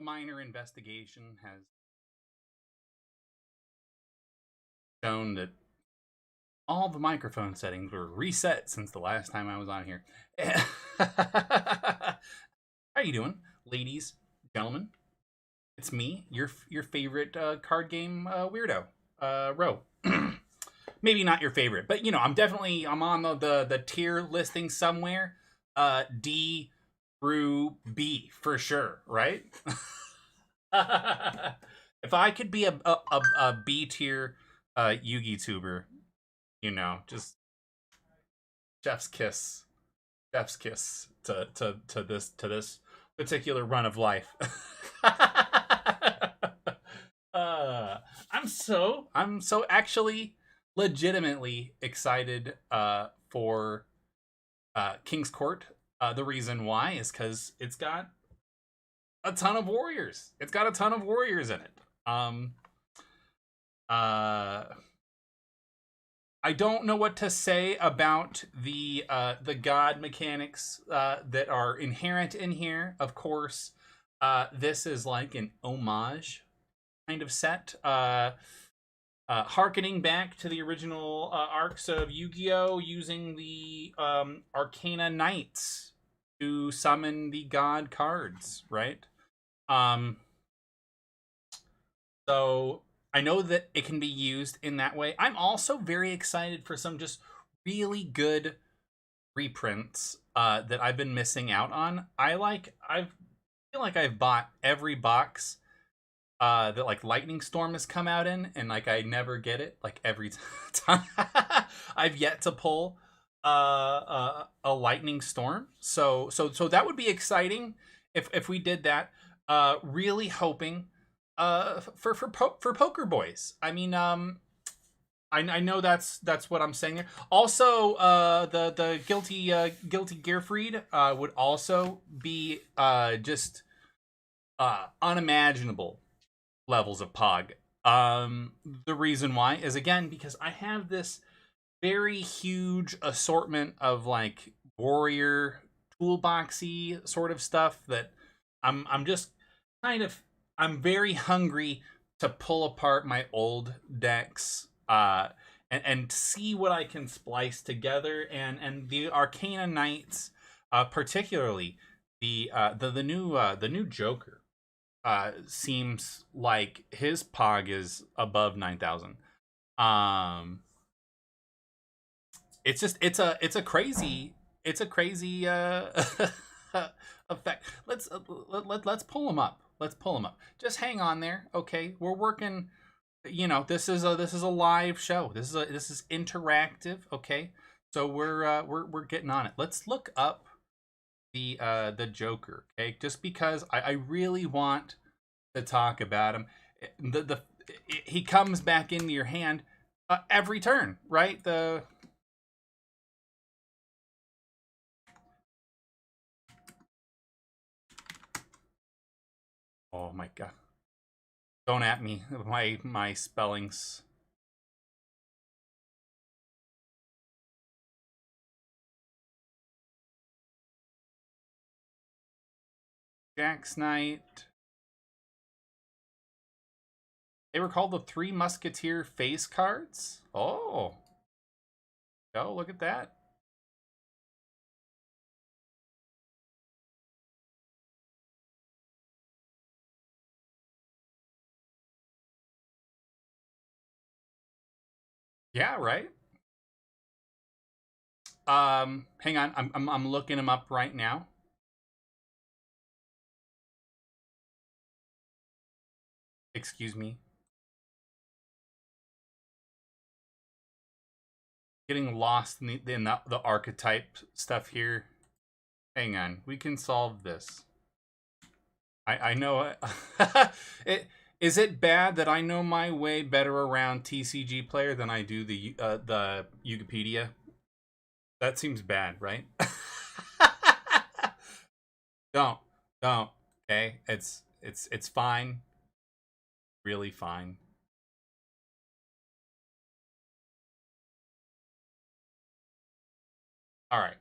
A minor investigation has shown that all the microphone settings were reset since the last time I was on here. How you doing, ladies, gentlemen? It's me, your favorite card game weirdo, Ro. Maybe not your favorite, but you know, I'm on the tier listing somewhere. D through B for sure, right? If I could be a B tier Yugi tuber, you know, just chef's kiss, chef's kiss to this particular run of life. I'm so actually legitimately excited for King's Court. The reason why is because it's got a ton of warriors. It's got a ton of warriors in it. Uh, I don't know what to say about the god mechanics that are inherent in here. Of course, this is like an homage kind of set, harkening back to the original arcs of Yu-Gi-Oh, using the Arcana Knights to summon the god cards, right? Um, so I know that it can be used in that way. I'm also very excited for some just really good reprints that I've been missing out on. I feel like I've bought every box that like Lightning Storm has come out in, and like I never get it. Like every time I've yet to pull a Lightning Storm. So that would be exciting if we did that. Really hoping for Poker Boys. I mean, I know that's what I'm saying there. Also, the guilty Gearfried would also be just unimaginable levels of Pog. The reason why is again because I have this very huge assortment of like warrior toolboxy sort of stuff that I'm just kind of I'm very hungry to pull apart my old decks and see what I can splice together and the Arcana Knights particularly the new Joker seems like his pog is above 9,000. Um it's a crazy effect. Let's pull him up. Let's pull him up. Just hang on there, okay? We're working. You know, this is a live show. This is interactive, okay? So we're getting on it. Let's look up the Joker, okay? Just because I really want to talk about him. The he comes back into your hand every turn, right? The Oh my god. Don't at me. My spellings. Jack's Knight. They were called the Three Musketeer face cards. Oh. Oh, look at that. Yeah, right. Hang on. I'm looking them up right now. Excuse me. Getting lost in the archetype stuff here. Hang on. We can solve this. I know it. Is it bad that I know my way better around TCG Player than I do the Wikipedia? That seems bad, right? don't don't. Okay, it's fine, really fine. All right,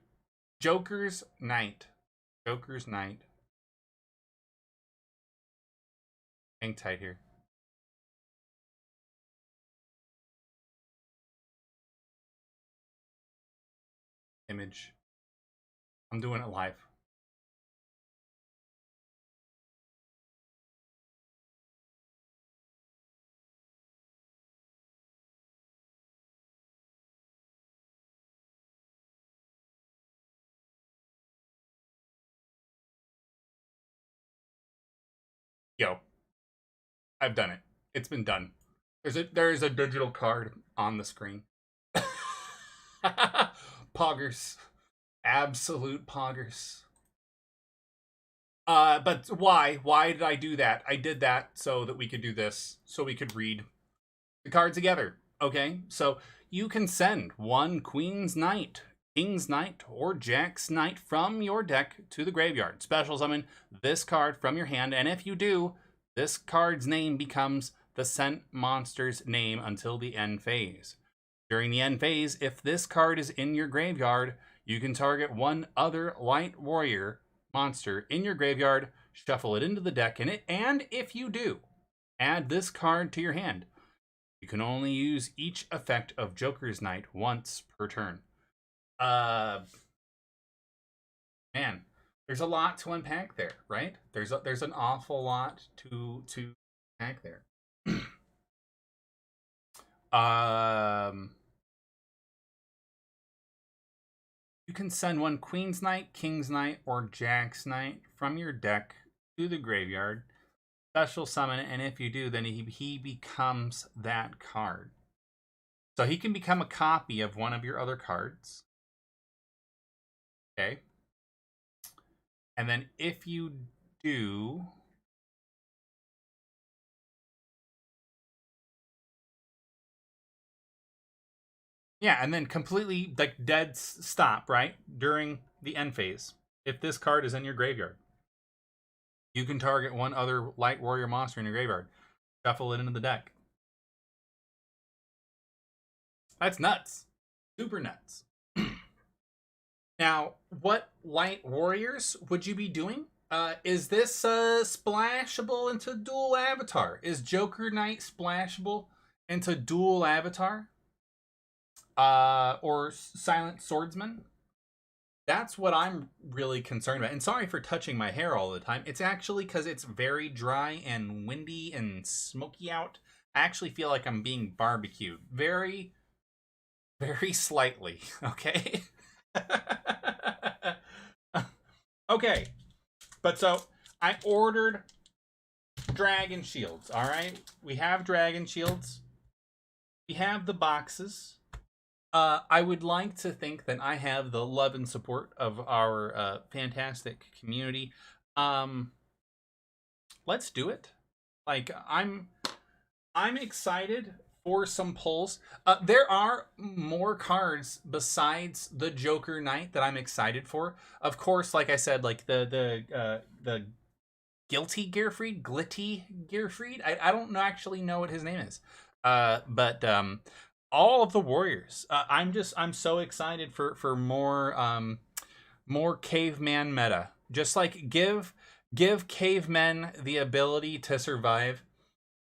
Joker's Night. Joker's Night. Hang tight here. Image. I'm doing it live. Yo, I've done it. It's been done. There's a digital card on the screen. Poggers. Absolute poggers. But why? Why did I do that? I did that so that we could do this, so we could read the card together. Okay? So you can send one Queen's Knight, King's Knight, or Jack's Knight from your deck to the graveyard. Special summon this card from your hand, and if you do, this card's name becomes the sent monster's name until the end phase. During the end phase, if this card is in your graveyard, you can target one other Light Warrior monster in your graveyard, shuffle it into the deck, and if you do, add this card to your hand. You can only use each effect of Joker's Knight once per turn. Man, there's a lot to unpack there, right? There's an awful lot to unpack there. You can send one Queen's Knight, King's Knight, or Jack's Knight from your deck to the graveyard. Special summon, and if you do, then he becomes that card. So he can become a copy of one of your other cards. Okay. And then if you do, yeah, and then completely like dead stop, right? During the end phase. If this card is in your graveyard, you can target one other Light Warrior monster in your graveyard. Shuffle it into the deck. That's nuts. Super nuts. Now, what Light Warriors would you be doing? Is this splashable into Dual Avatar? Is Joker Knight splashable into Dual Avatar? Or Silent Swordsman? That's what I'm really concerned about. And sorry for touching my hair all the time. It's actually because it's very dry and windy and smoky out. I actually feel like I'm being barbecued. Very, very slightly. Okay? Okay. But so I ordered Dragon Shields, alright? We have Dragon Shields. We have the boxes. I would like to think that I have the love and support of our fantastic community. Let's do it. Like I'm excited for some pulls. There are more cards besides the Joker Knight that I'm excited for. Of course, like I said, like the Glitty Gearfried. I don't actually know what his name is. But all of the warriors. I'm so excited for more caveman meta. Just like give cavemen the ability to survive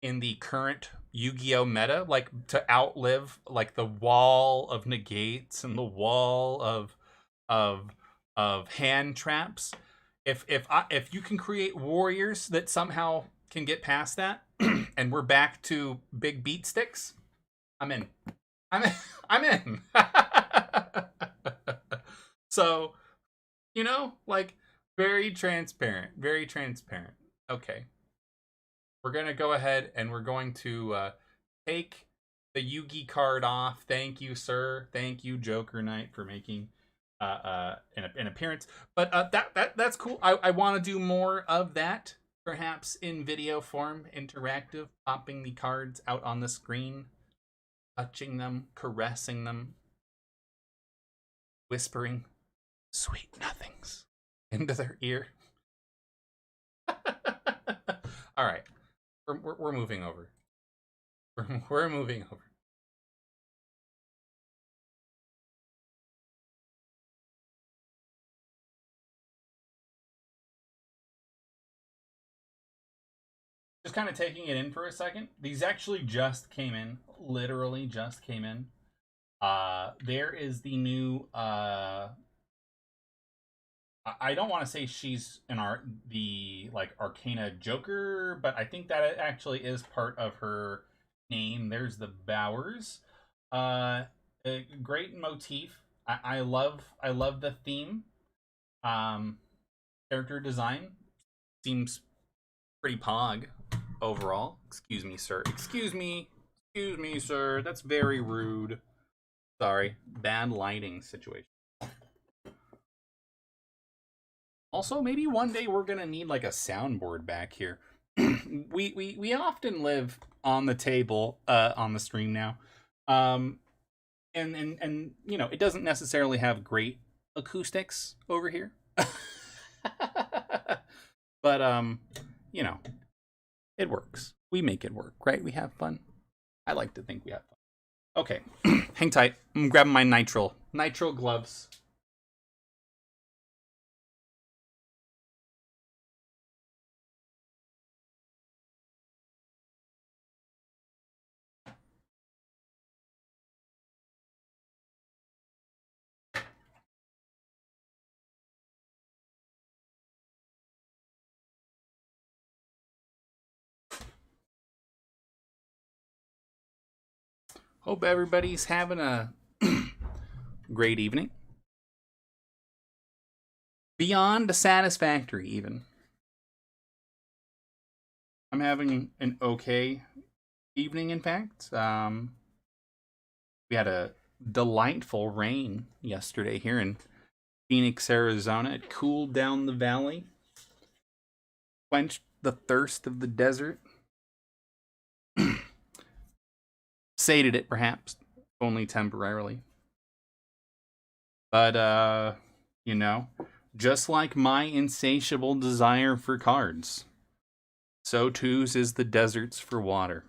in the current Yu-Gi-Oh meta, like to outlive like the wall of negates and the wall of hand traps. If you can create warriors that somehow can get past that, and we're back to big beat sticks, I'm in. I'm in. I'm in. So, like very transparent. Very transparent. Okay. We're going to go ahead and we're going to take the Yugi card off. Thank you, sir. Thank you, Joker Knight, for making an appearance. But that's cool. I want to do more of that, perhaps in video form, interactive, popping the cards out on the screen, touching them, caressing them, whispering sweet nothings into their ear. All right, we're moving over. We're moving over. just kind of taking it in for a second. These actually just came in, literally just came in. There is the new. I don't want to say she's the like Arcana Joker, but I think that it actually is part of her name. There's the Bowers. A great motif. I love the theme. Um, Character design seems pretty pog overall. Excuse me, sir. Excuse me, sir. That's very rude. Sorry. Bad lighting situation. Also, maybe one day we're gonna need like a soundboard back here. We often live on the table on the stream now. And you know, it doesn't necessarily have great acoustics over here. But you know, it works. We make it work, right? We have fun. I like to think we have fun. Okay, hang tight. I'm grabbing my nitrile gloves. Hope everybody's having a great evening. Beyond satisfactory, even. I'm having an okay evening, in fact. We had a delightful rain yesterday here in Phoenix, Arizona. It cooled down the valley, quenched the thirst of the desert, sated it perhaps, only temporarily. But, you know, just like my insatiable desire for cards, so too's is the desert's for water.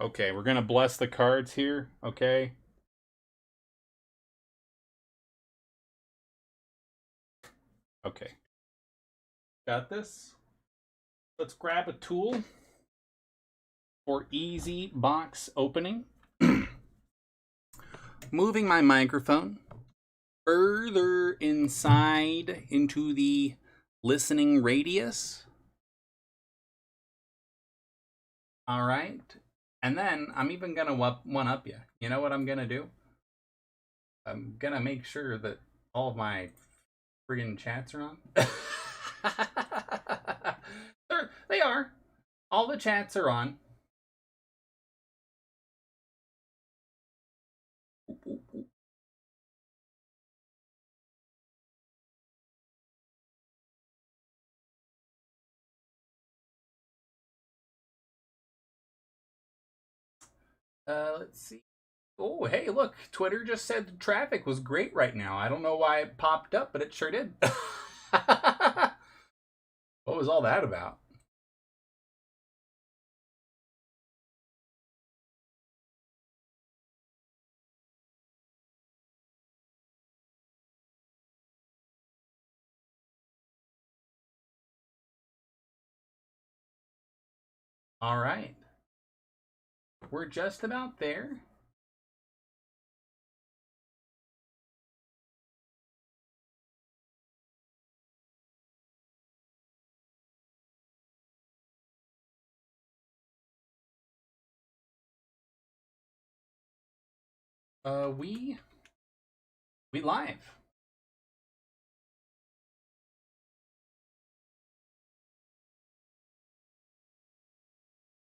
Okay, we're gonna bless the cards here, okay? Okay. Got this. Let's grab a tool for easy box opening. Moving my microphone further inside into the listening radius. All right. And then I'm even going to one up you. You know what I'm going to do? I'm going to make sure that all of my friggin' chats are on. They are. All the chats are on. Let's see. Oh, hey, look. Twitter just said the traffic was great right now. I don't know why it popped up, but it sure did. What was all that about? All right. We're just about there. We live.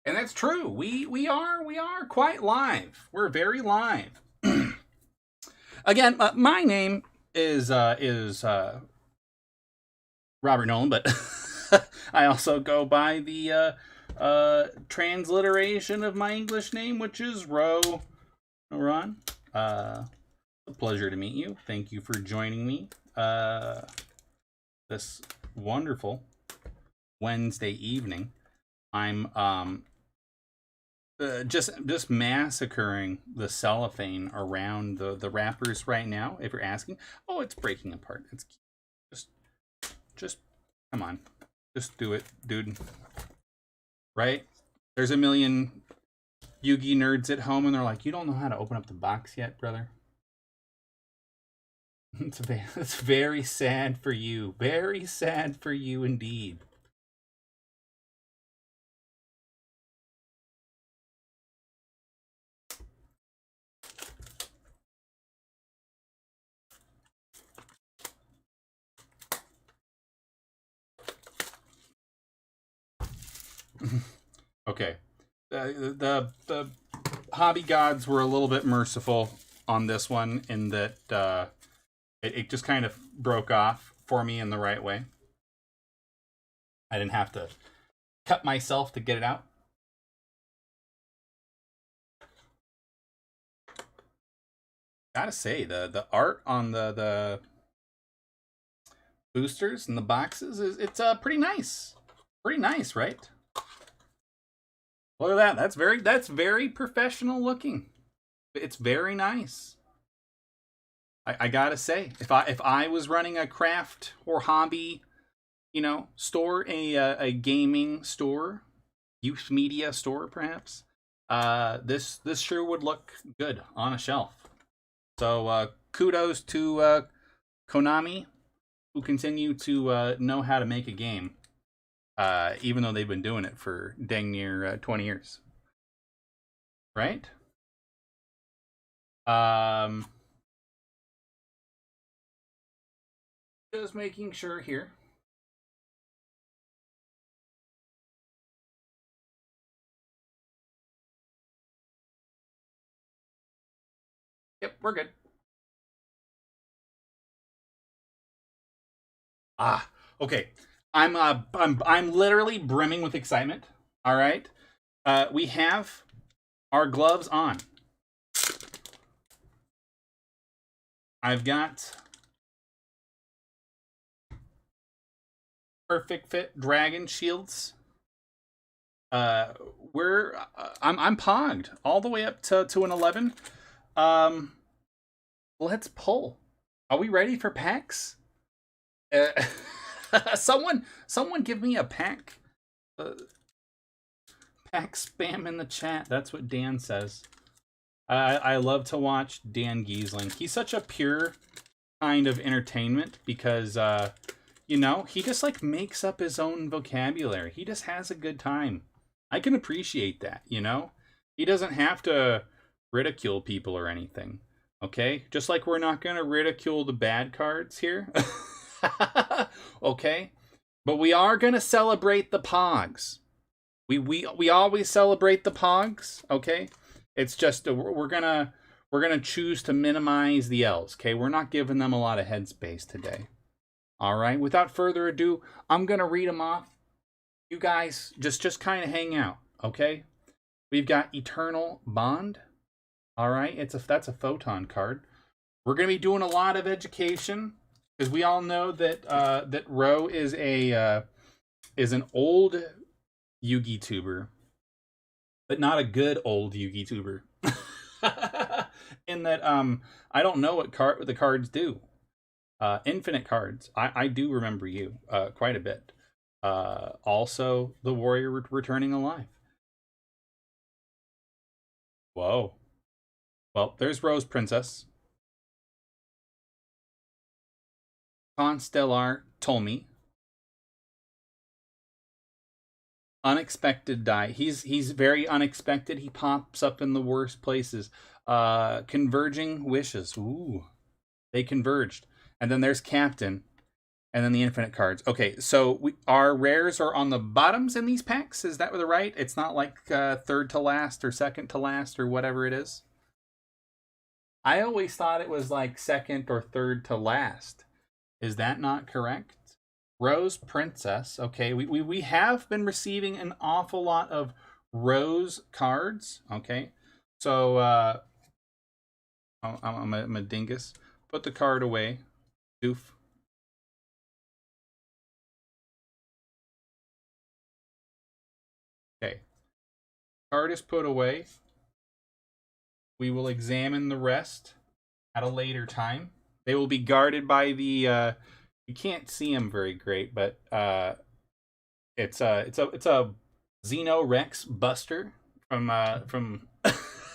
And that's true. We are quite live. We're very live. Again, my name is Robert Nolan, but I also go by the transliteration of my English name, which is Ro Ron. A pleasure to meet you. Thank you for joining me this wonderful Wednesday evening. I'm just massacring the cellophane around the wrappers right now. If you're asking, oh, it's breaking apart. It's just just come on, just do it, dude. Right? There's a million Yugi nerds at home, and they're like, you don't know how to open up the box yet, brother. It's very sad for you. Very sad for you indeed. Okay. The hobby gods were a little bit merciful on this one in that it just kind of broke off for me in the right way. I didn't have to cut myself to get it out. Gotta say, the art on the boosters and the boxes is it's pretty nice. Pretty nice, right? Look at that. That's very professional looking. It's very nice. I gotta say, if I was running a craft or hobby, store, a gaming store, youth media store, perhaps, this sure would look good on a shelf. So kudos to Konami, who continue to know how to make a game, even though they've been doing it for dang near 20 years. Right? Just making sure here. Yep, we're good. Okay. I'm literally brimming with excitement. All right. We have our gloves on. I've got perfect fit dragon shields. I'm pogged all the way up to an 11. Let's pull. Are we ready for packs? Someone give me a pack. Pack spam in the chat. That's what Dan says. I love to watch Dan Giesling. He's such a pure kind of entertainment because he just like makes up his own vocabulary. He just has a good time. I can appreciate that, He doesn't have to ridicule people or anything. Okay? Just like we're not going to ridicule the bad cards here. Okay? But we are going to celebrate the pogs. We always celebrate the pogs, okay? It's just we're going to choose to minimize the L's, okay? We're not giving them a lot of headspace today. All right? Without further ado, I'm going to read them off. You guys just kind of hang out, okay? We've got Eternal Bond. All right? That's a photon card. We're going to be doing a lot of education because we all know that that Ro is an old Yugi tuber, but not a good old Yugi tuber. In that I don't know what the cards do. Infinite cards. I do remember you quite a bit. Also the warrior returning alive. Whoa. Well, there's Rose Princess. Constellar Tolmi. Unexpected die. He's very unexpected. He pops up in the worst places. Converging wishes. Ooh. They converged. And then there's Captain. And then the infinite cards. Okay, so our rares are on the bottoms in these packs. Is that right? It's not like third to last or second to last or whatever it is. I always thought it was like second or third to last. Is that not correct? Rose Princess. Okay, we have been receiving an awful lot of Rose cards. Okay, so I'm a dingus. Put the card away. Doof. Okay. Card is put away. We will examine the rest at a later time. They will be guarded by the. You can't see them very great, but it's a Xenorex Buster from from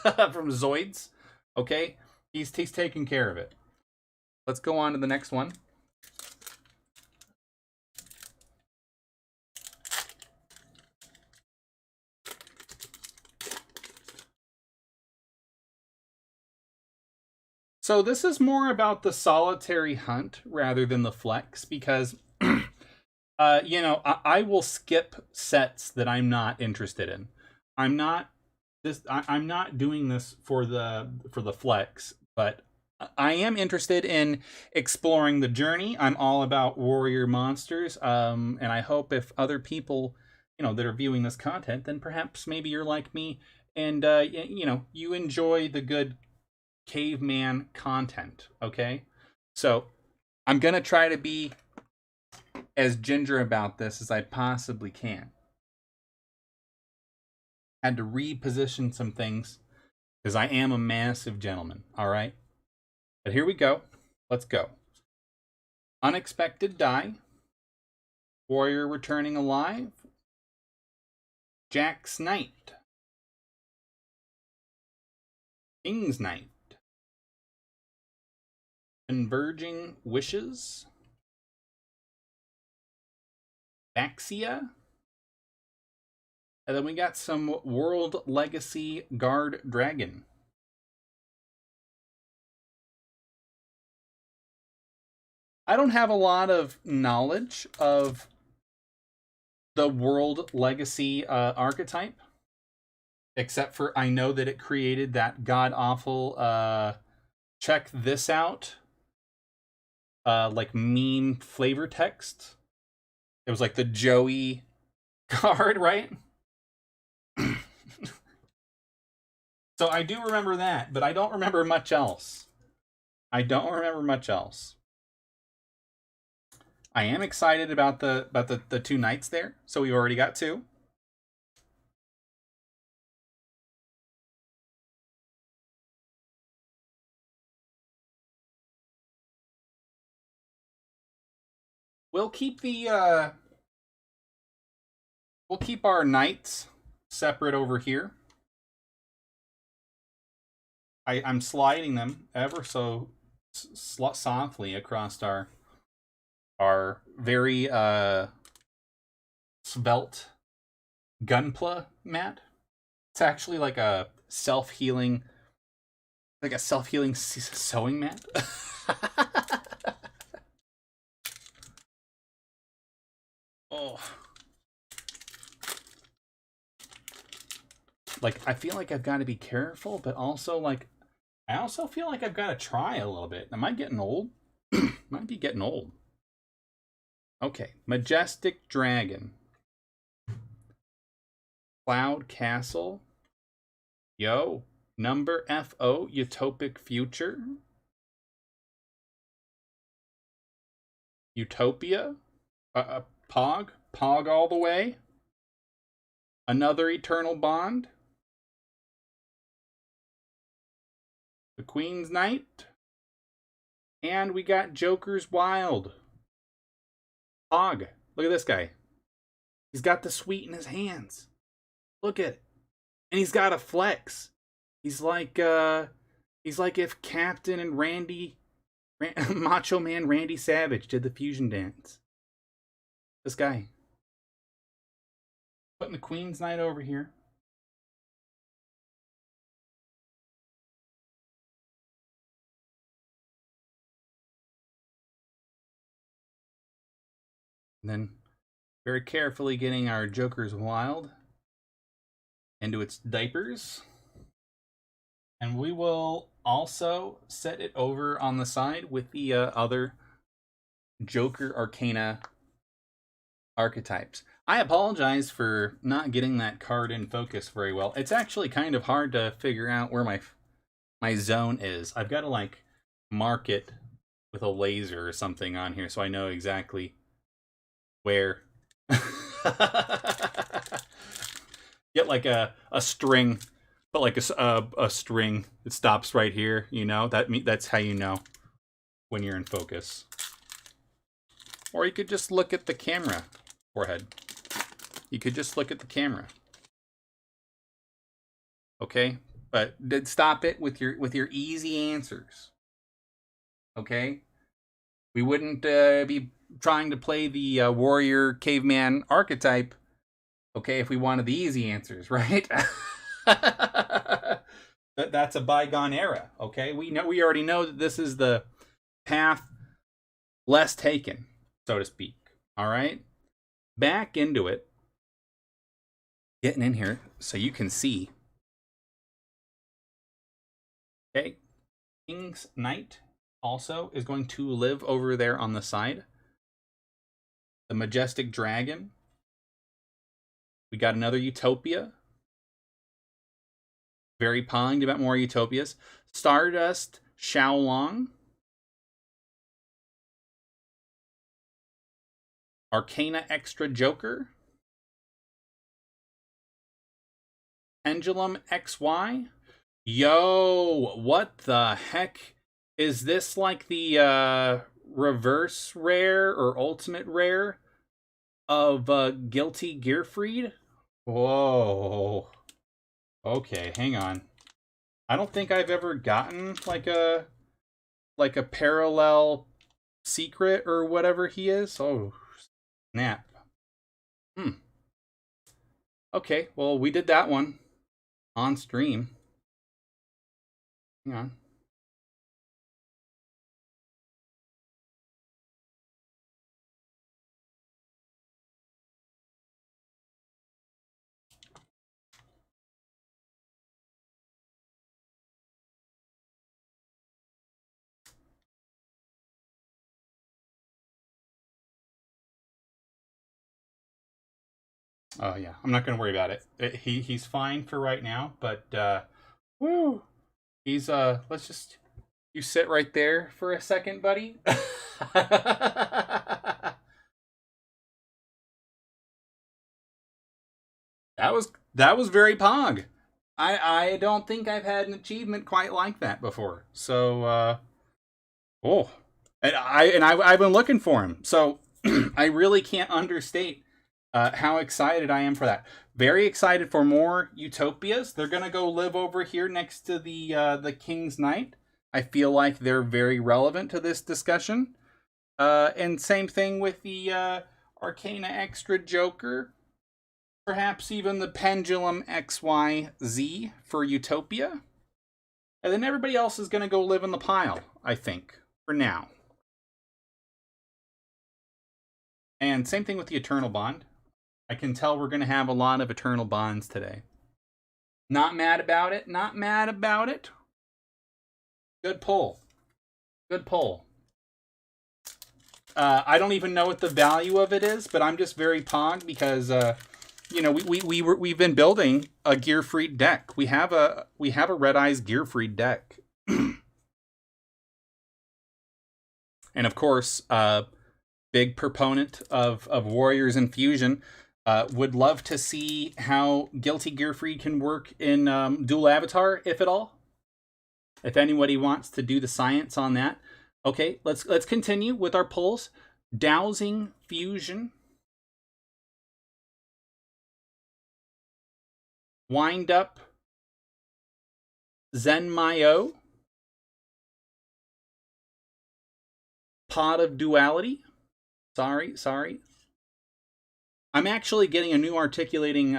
Zoids. Okay, he's taking care of it. Let's go on to the next one. So this is more about the solitary hunt rather than the flex because, I will skip sets that I'm not interested in. I'm not I'm not doing this for the flex, but I am interested in exploring the journey. I'm all about warrior monsters, and I hope if other people, that are viewing this content, then perhaps maybe you're like me, and you enjoy the good caveman content, okay? So I'm going to try to be as ginger about this as I possibly can. Had to reposition some things because I am a massive gentleman, all right? But here we go. Let's go. Unexpected die. Warrior returning alive. Jack's Knight. King's Knight. Converging Wishes. Baxia. And then we got some World Legacy Guard Dragon. I don't have a lot of knowledge of the World Legacy archetype, except for I know that it created that god-awful check this out like meme flavor text. It was like the Joey card, right? So I do remember that, but I don't remember much else. I am excited about the two knights there. So we already got two. We'll keep our knights separate over here. I'm sliding them ever so softly across our very svelte Gunpla mat. It's actually like a self-healing sewing mat. Oh. Like, I feel like I've got to be careful, but also, like, I also feel like I've got to try a little bit. Am I getting old? Might be getting old. Okay. Majestic Dragon. Cloud Castle. Yo. Number FO. Utopic Future. Utopia. Pog. Pog all the way. Another Eternal Bond. The Queen's Knight. And we got Joker's Wild. Pog. Look at this guy. He's got the sweet in his hands. Look at it. And he's got a flex. He's like if Captain and Macho Man Randy Savage did the fusion dance. This guy. Putting the Queen's Knight over here. And then very carefully getting our Joker's Wild into its diapers. And we will also set it over on the side with the other Joker Arcana archetypes. I apologize for not getting that card in focus very well. It's actually kind of hard to figure out where my zone is. I've got to like mark it with a laser or something on here so I know exactly where. Get like a string, but like a string that stops right here. You know that's how you know when you're in focus. Or you could just look at the camera forehead. You could just look at the camera. Okay, but stop it with your easy answers. Okay, we wouldn't be trying to play the warrior caveman archetype. Okay, if we wanted the easy answers, right? That's a bygone era. Okay, we already know that this is the path less taken, so to speak. All right, back into it. Getting in here so you can see. Okay, King's Knight also is going to live over there on the side. The Majestic Dragon. We got another Utopia. Very ponged about more Utopias. Stardust Xiaolong. Arcana Extra Joker. Pendulum XY. Yo, what the heck? Is this like the reverse rare or ultimate rare of Guilty Gearfried? Whoa. Okay, hang on. I don't think I've ever gotten like a parallel secret or whatever he is. Oh, snap. Okay, well, we did that one on stream. Hang on. Oh yeah, I'm not gonna worry about it. He's fine for right now, but woo, he's let's just you sit right there for a second, buddy. that was very pog. I don't think I've had an achievement quite like that before. So oh, I've been looking for him. So I really can't understate how excited I am for that. Very excited for more Utopias. They're gonna go live over here next to the King's Knight. I feel like they're very relevant to this discussion. And same thing with the Arcana Extra Joker. Perhaps even the Pendulum XYZ for Utopia. And then everybody else is going to go live in the pile, I think, for now. And same thing with the Eternal Bond. I can tell we're going to have a lot of Eternal Bonds today. Not mad about it. Not mad about it. Good pull. Good pull. I don't even know what the value of it is, but I'm just very pog because you know we've been building a Gearfried deck. We have a Red Eyes Gearfried deck, and of course, big proponent of Warriors Infusion. Would love to see how Guilty Gearfried can work in Dual Avatar, if at all. If anybody wants to do the science on that. Okay, let's continue with our pulls. Dowsing Fusion. Wind Up. Zenmayo. Pot of Duality. Sorry. I'm actually getting a new articulating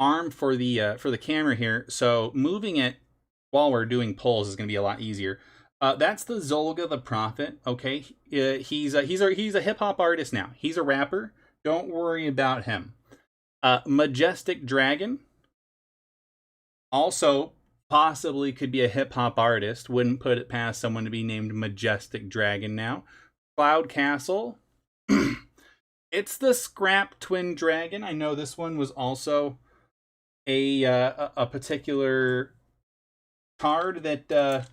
arm for the camera here, so moving it while we're doing pulls is going to be a lot easier. That's the Zolga the Prophet. Okay, he's a hip hop artist now. He's a rapper. Don't worry about him. Majestic Dragon. Also, possibly could be a hip hop artist. Wouldn't put it past someone to be named Majestic Dragon now. Cloud Castle. It's the Scrap Twin Dragon. I know this one was also a particular card that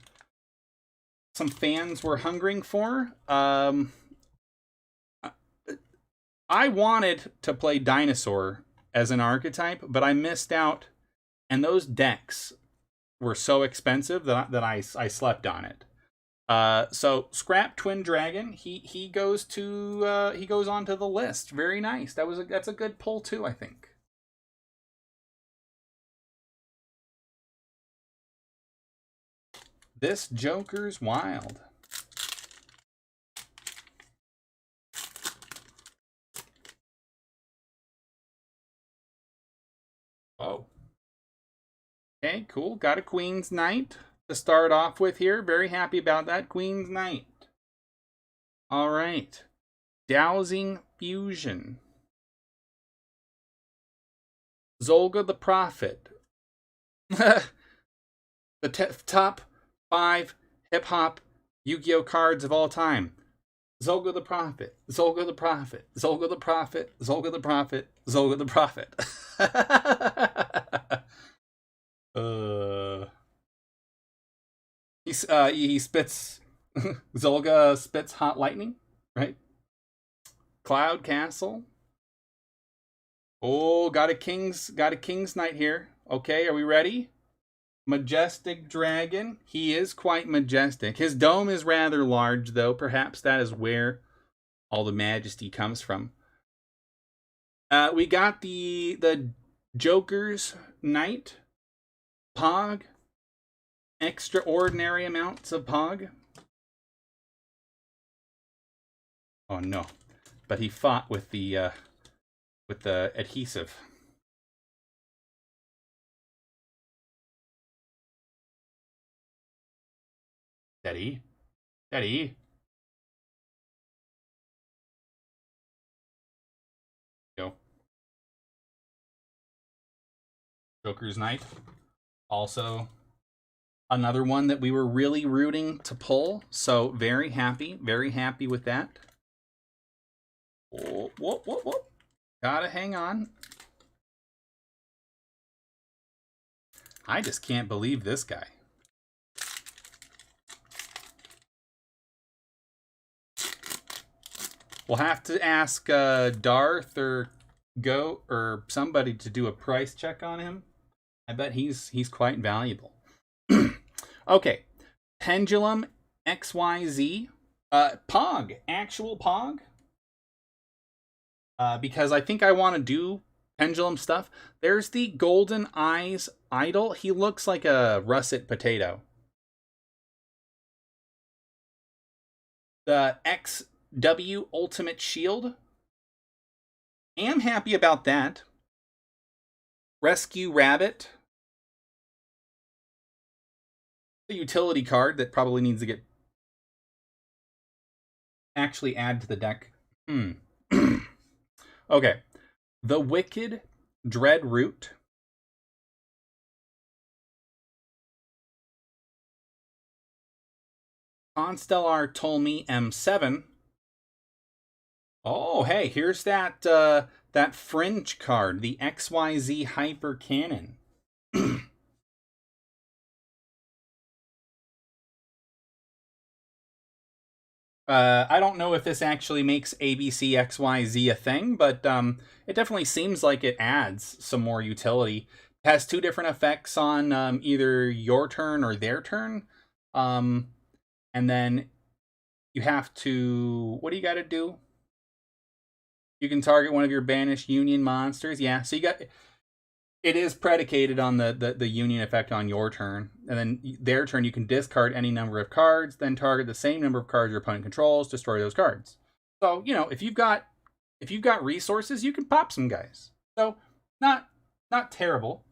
some fans were hungering for. I wanted to play Dinosaur as an archetype, but I missed out, and those decks were so expensive that I slept on it. So scrap Twin Dragon. He goes onto the list. Very nice. That's a good pull too, I think. This Joker's wild. Oh. Okay, cool. Got a Queen's Knight to start off with here. Very happy about that. Queen's Knight. All right. Dowsing Fusion. Zolga the Prophet. The top 5 hip-hop Yu-Gi-Oh cards of all time. Zolga the Prophet. Zolga the Prophet. Zolga the Prophet. Zolga the Prophet. Zolga the Prophet. He spits Zolga spits hot lightning, right? Cloud Castle. Oh, got a king's knight here. Okay, are we ready? Majestic Dragon. He is quite majestic. His dome is rather large, though. Perhaps that is where all the majesty comes from. We got the Joker's Knight. Pog. Extraordinary amounts of Pog. Oh no. But he fought with the adhesive. Steady. Steady. Go. Joker's Knight. Also another one that we were really rooting to pull. So very happy with that. Whoa, whoa, whoa, whoa. Gotta hang on. I just can't believe this guy. We'll have to ask Darth or Go or somebody to do a price check on him. I bet he's quite valuable. Okay, Pendulum XYZ, Pog, actual Pog. Because I think I want to do Pendulum stuff. There's the Golden Eyes Idol. He looks like a russet potato. The XW Ultimate Shield. Am happy about that. Rescue Rabbit. The utility card that probably needs to get actually add to the deck. Okay. The Wicked Dreadroot. Constellar Tolmie M7. Oh, hey, here's that that fringe card, the XYZ Hyper Cannon. I don't know if this actually makes ABC XYZ a thing, but it definitely seems like it adds some more utility. It has 2 different effects on either your turn or their turn. And then you have to... What do you got to do? You can target one of your banished Union monsters. Yeah, so you got... It is predicated on the Union effect on your turn. And then their turn, you can discard any number of cards, then target the same number of cards your opponent controls, destroy those cards. So, you know, if you've got resources, you can pop some guys. So, not terrible.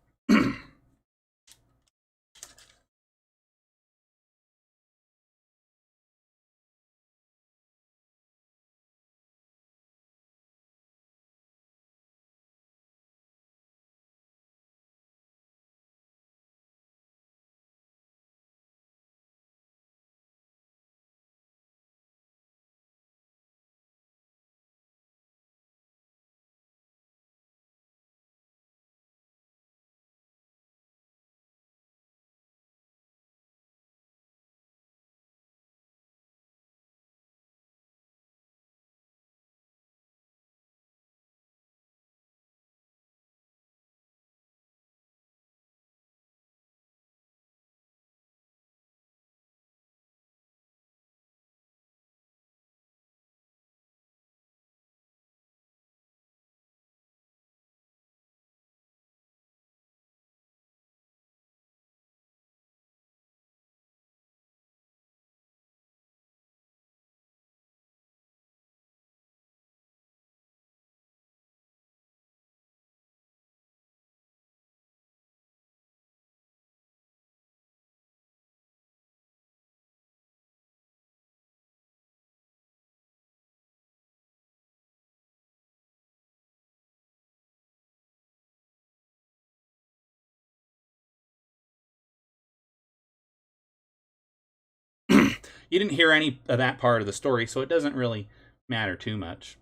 You didn't hear any of that part of the story, so it doesn't really matter too much.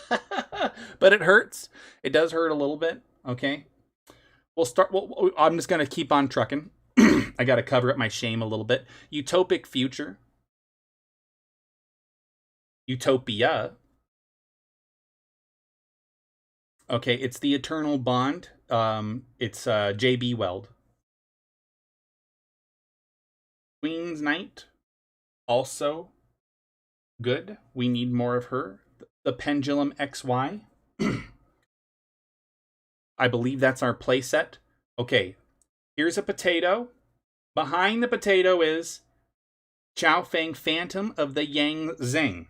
But it hurts. It does hurt a little bit. Okay. We'll start. Well, I'm just gonna keep on trucking. I gotta cover up my shame a little bit. Utopic future. Utopia. Okay, it's the Eternal Bond. It's J.B. Weld. Queen's Knight. Also good. We need more of her. The Pendulum XY. I believe that's our playset. Okay, here's a potato. Behind the potato is Chao Feng, Phantom of the Yang Zing.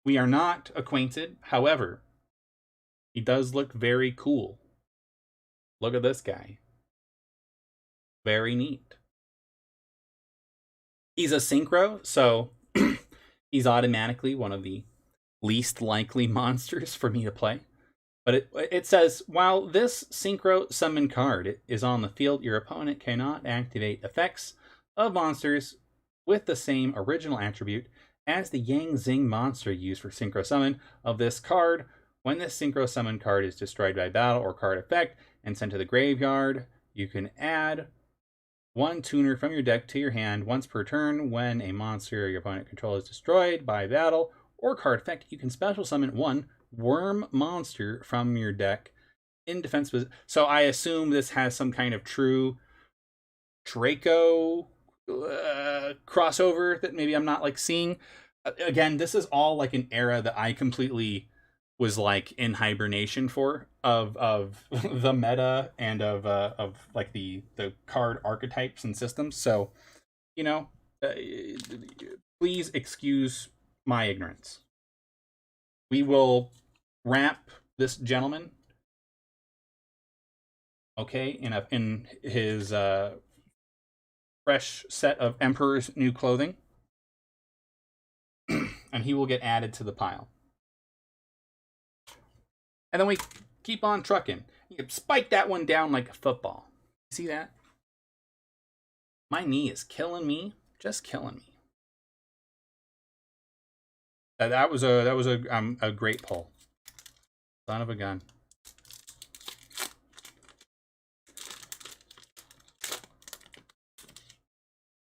We are not acquainted. However, he does look very cool. Look at this guy. Very neat. He's a synchro, so he's automatically one of the least likely monsters for me to play. But it says, while this synchro summon card is on the field, your opponent cannot activate effects of monsters with the same original attribute as the Yang Zing monster used for synchro summon of this card. When this synchro summon card is destroyed by battle or card effect and sent to the graveyard, you can add one tuner from your deck to your hand once per turn. When a monster your opponent controls is destroyed by battle or card effect, you can special summon one worm monster from your deck in defense position. So I assume this has some kind of true Draco crossover that maybe I'm not like seeing. Again, this is all like an era that I completely was like in hibernation for of the meta and of like the card archetypes and systems. So, you know, please excuse my ignorance. We will wrap this gentleman, okay, in his fresh set of Emperor's new clothing, and he will get added to the pile. And then we keep on trucking. You can spike that one down like a football. See that? My knee is killing me, just killing me. That was a great pull. Son of a gun.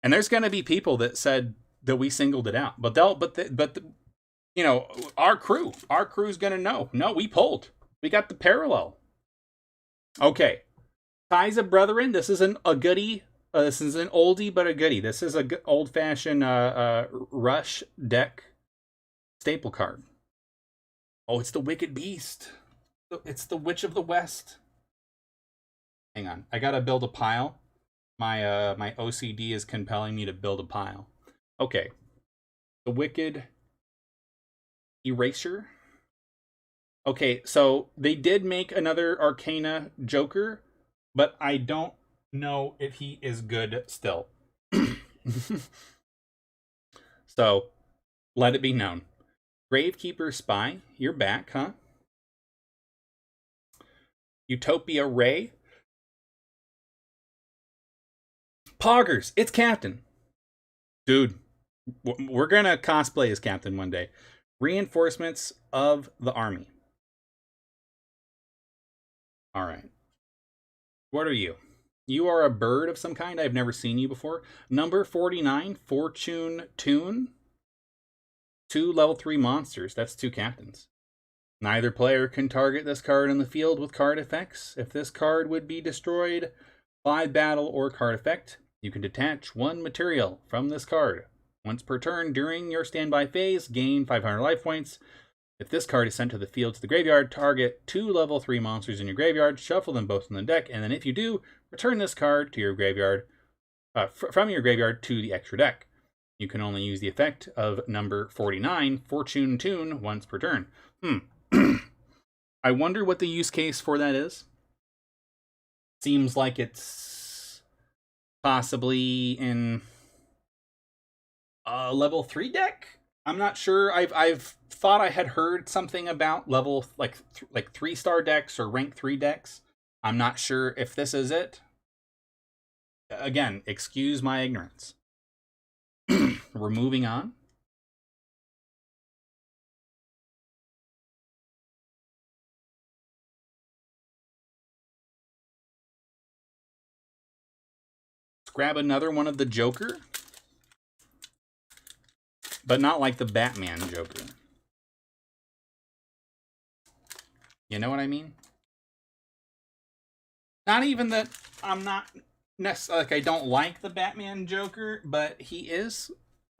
And there's going to be people that said that we singled it out, but you know, our crew's going to know. No, we pulled. We got the parallel. Okay. Ties of Brethren, this isn't a goodie. This is an oldie, but a goodie. This is a old-fashioned Rush deck staple card. Oh, it's the Wicked Beast. It's the Witch of the West. Hang on. I got to build a pile. My OCD is compelling me to build a pile. Okay. The Wicked Eraser. Okay, so they did make another Arcana Joker, but I don't know if he is good still. So, let it be known. Gravekeeper Spy, you're back, huh? Utopia Ray. Poggers, it's Captain. Dude, we're gonna cosplay as Captain one day. Reinforcements of the army. Alright. What are you? You are a bird of some kind. I've never seen you before. Number 49, Fortune Tune. 2 level 3 monsters. That's 2 captains. Neither player can target this card in the field with card effects. If this card would be destroyed by battle or card effect, you can detach 1 material from this card. Once per turn during your standby phase, gain 500 life points. If this card is sent to the field to the graveyard, target 2 level 3 monsters in your graveyard, shuffle them both in the deck, and then if you do, return this card to your graveyard, from your graveyard to the extra deck. You can only use the effect of number 49, Fortune Tune, once per turn. I wonder what the use case for that is. Seems like it's possibly in a level 3 deck? I'm not sure. I've thought I had heard something about level like 3-star decks or rank 3 decks. I'm not sure if this is it. Again, excuse my ignorance. We're moving on. Let's grab another one of the Joker. But not like the Batman Joker. You know what I mean? Not even that I'm not necessarily like I don't like the Batman Joker, but he is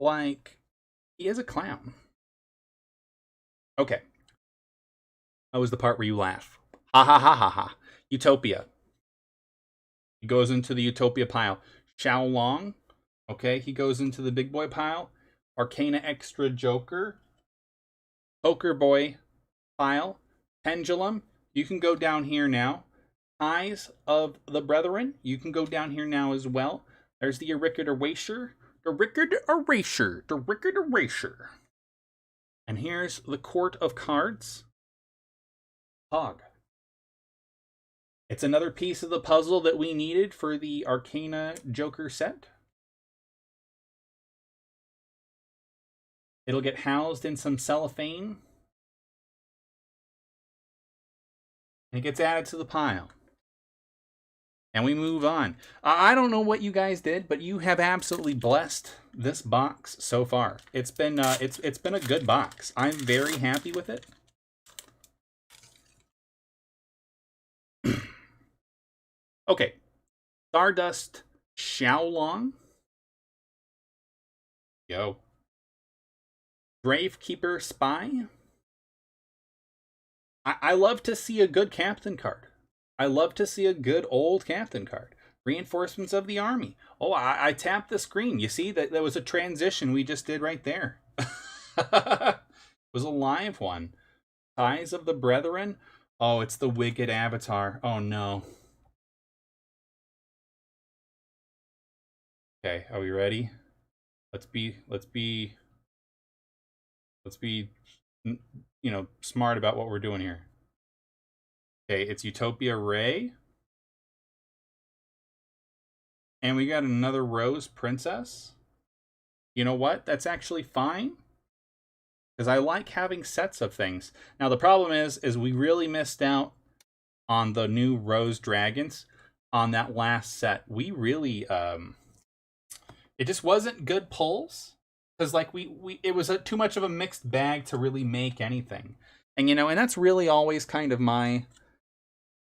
a clown. Okay. That was the part where you laugh. Ha ha ha ha ha. Utopia. He goes into the Utopia pile. Xiaolong. Okay, he goes into the big boy pile. Arcana Extra Joker. Poker Boy pile. Pendulum. You can go down here now. Eyes of the Brethren. You can go down here now as well. There's the Rickard Erasure. The Rickard Erasure. The Rickard Erasure. And here's the Court of Cards. Hog. It's another piece of the puzzle that we needed for the Arcana Joker set. It'll get housed in some cellophane. And it gets added to the pile. And we move on. I don't know what you guys did, but you have absolutely blessed this box so far. It's been it's been a good box. I'm very happy with it. Okay. Stardust Xiaolong. Yo. Gravekeeper Spy. I love to see a good captain card. I love to see a good old captain card. Reinforcements of the Army. Oh, I tapped the screen. You see that there was a transition we just did right there. It was a live one. Eyes of the Brethren. Oh, it's the Wicked Avatar. Oh no. Okay, are we ready? Let's be smart about what we're doing here. Okay, it's Utopia Ray. And we got another Rose Princess. You know what? That's actually fine. Because I like having sets of things. Now the problem is we really missed out on the new Rose Dragons on that last set. We really it just wasn't good pulls. Because like it was too much of a mixed bag to really make anything. And and that's really always kind of my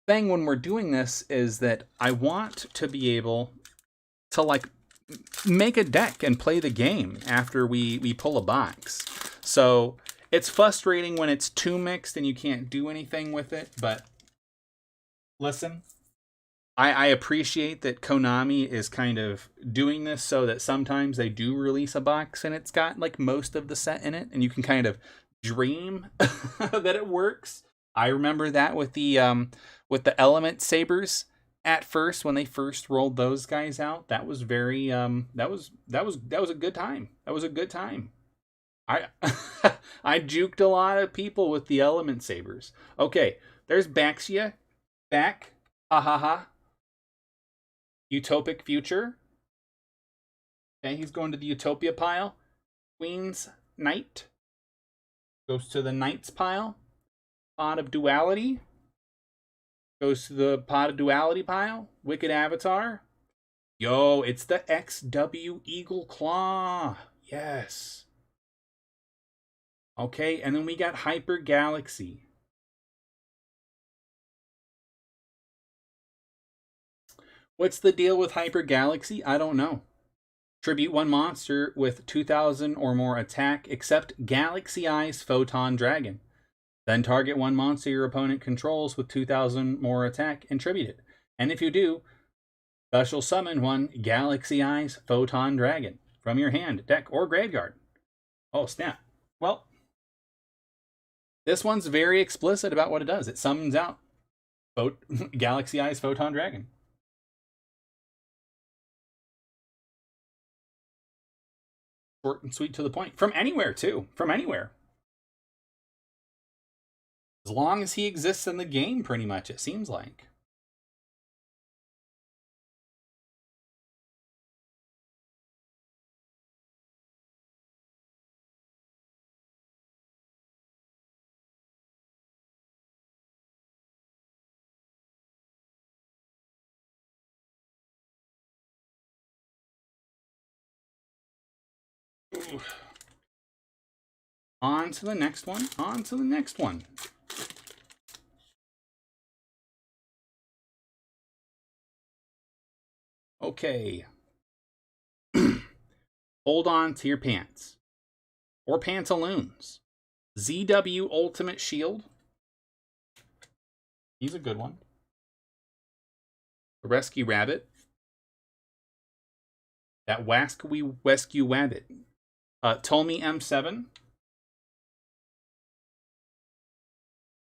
thing when we're doing this, is that I want to be able to like make a deck and play the game after we pull a box. So it's frustrating when it's too mixed and you can't do anything with it, but listen, I appreciate that Konami is kind of doing this so that sometimes they do release a box and it's got like most of the set in it and you can kind of dream that it works. I remember that with the Element Sabers at first when they first rolled those guys out. That was very that was a good time. That was a good time. I I juked a lot of people with the Element Sabers. Okay, there's Baxia. Back. Ha ha ha. Utopic Future. Okay, he's going to the Utopia pile. Queen's Knight. Goes to the Knights pile. Pot of Duality. Goes to the Pot of Duality pile. Wicked Avatar. Yo, it's the XW Eagle Claw. Yes. Okay, and then we got Hyper Galaxy. What's the deal with Hyper Galaxy? I don't know. Tribute one monster with 2,000 or more attack, except Galaxy Eyes Photon Dragon. Then target one monster your opponent controls with 2,000 more attack and tribute it. And if you do, special summon one Galaxy Eyes Photon Dragon from your hand, deck, or graveyard. Oh, snap. Well, this one's very explicit about what it does. It summons out Galaxy Eyes Photon Dragon. Short and sweet to the point. From anywhere, too. From anywhere. As long as he exists in the game, pretty much, it seems like. On to the next one. On to the next one. Okay. Hold on to your pants. Or pantaloons. ZW Ultimate Shield. He's a good one. The Rescue Rabbit. That Wasky Rescue Rabbit. Tomy M7.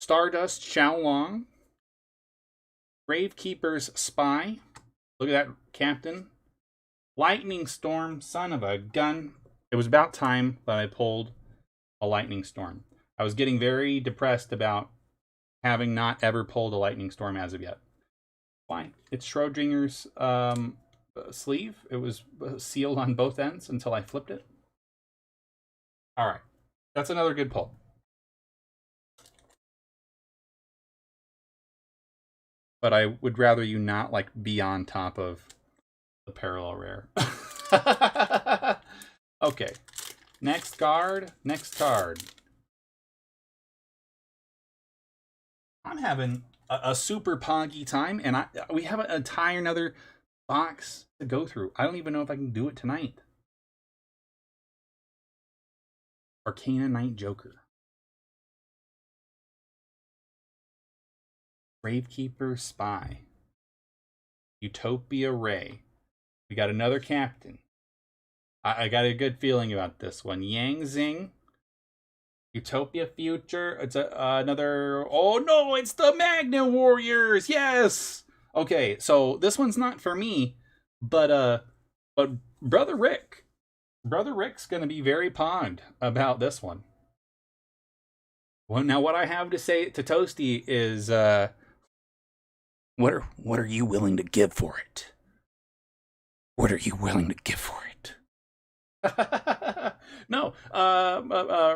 Stardust Xiaolong. Gravekeeper's Spy. Look at that, Captain. Lightning Storm, son of a gun. It was about time that I pulled a Lightning Storm. I was getting very depressed about having not ever pulled a Lightning Storm as of yet. Fine. It's Schrodinger's sleeve. It was sealed on both ends until I flipped it. All right. That's another good pull. But I would rather you not like be on top of the parallel rare. Okay. Next card. Next card. I'm having a super poggy time, and we have an entire another box to go through. I don't even know if I can do it tonight. Arcana Knight Joker. Gravekeeper Spy. Utopia Ray. We got another captain. I got a good feeling about this one. Yang Zing. Utopia Future. It's another... Oh no, it's the Magnet Warriors! Yes! Okay, so this one's not for me, but Brother Rick. Brother Rick's gonna be very pond about this one. Well, now what I have to say to Toasty is... What are you willing to give for it? What are you willing to give for it? No,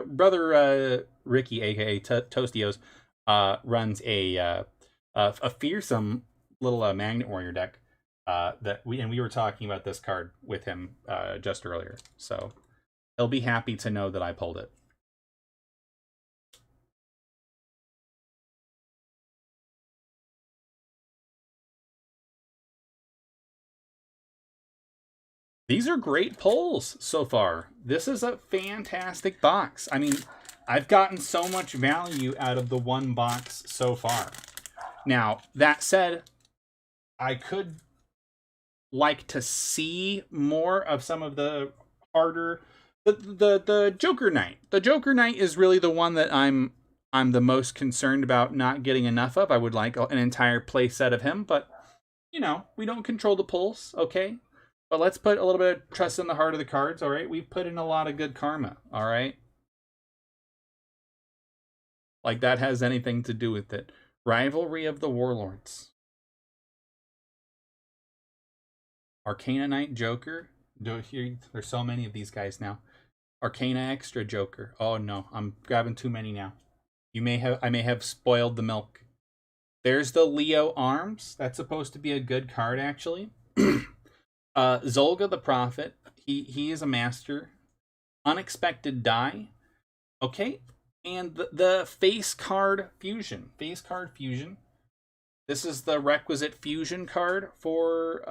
brother Ricky, aka Toastios, runs a fearsome little Magnet Warrior deck that we were talking about this card with him just earlier. So he'll be happy to know that I pulled it. These are great pulls so far. This is a fantastic box. I mean, I've gotten so much value out of the one box so far. Now, that said, I could like to see more of some of the harder... The Joker Knight. The Joker Knight is really the one that I'm the most concerned about not getting enough of. I would like an entire play set of him, but, you know, we don't control the pulls, okay? But let's put a little bit of trust in the heart of the cards, all right? We've put in a lot of good karma, all right? Like that has anything to do with it. Rivalry of the Warlords. Arcana Knight Joker. There's so many of these guys now. Arcana Extra Joker. Oh no, I'm grabbing too many now. I may have spoiled the milk. There's the Leo Arms. That's supposed to be a good card, actually. Zolga the Prophet. He is a master. Unexpected Die. Okay. And the Face Card Fusion. Face Card Fusion. This is the requisite fusion card for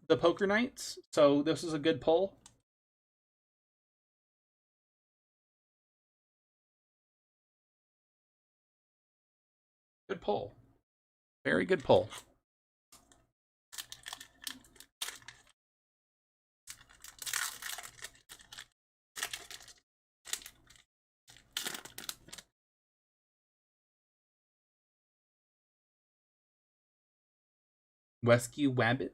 the Poker Knights. So this is a good pull. Good pull. Very good pull. Rescue Wabbit.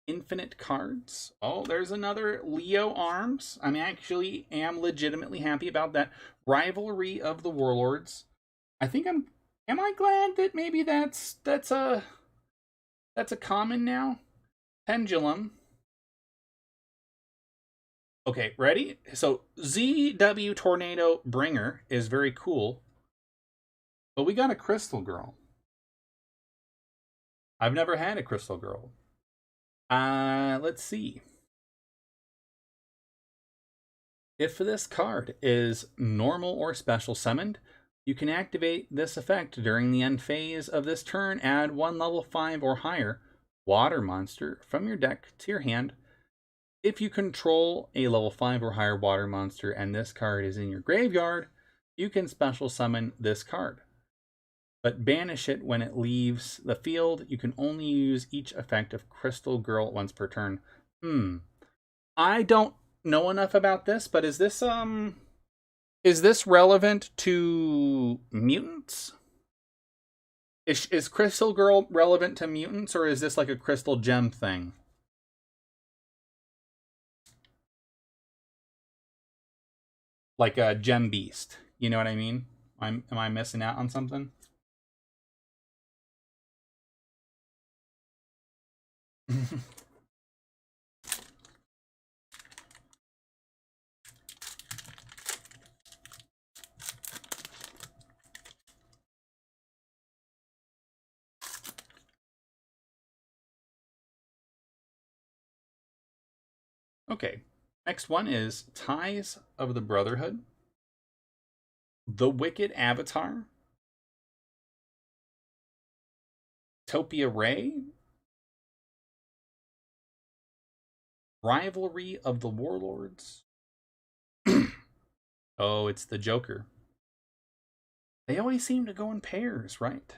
Infinite Cards. Oh, there's another Leo Arms. I actually am legitimately happy about that. Rivalry of the Warlords. I think am I glad that maybe that's a common now? Pendulum. Okay, ready? So ZW Tornado Bringer is very cool. But we got a Crystal Girl. I've never had a Crystal Girl. Let's see. If this card is normal or special summoned, you can activate this effect during the end phase of this turn. Add 1 level 5 or higher water monster from your deck to your hand. If you control a level 5 or higher water monster and this card is in your graveyard, you can special summon this card. But banish it when it leaves the field. You can only use each effect of Crystal Girl once per turn. I don't know enough about this, but is this relevant to mutants? Is Crystal Girl relevant to mutants, or is this like a Crystal Gem thing? Like a Gem Beast. You know what I mean? Am I missing out on something? Okay. Next one is Ties of the Brotherhood. The Wicked Avatar. Topia Ray. Rivalry of the Warlords. Oh, it's the Joker. They always seem to go in pairs, right?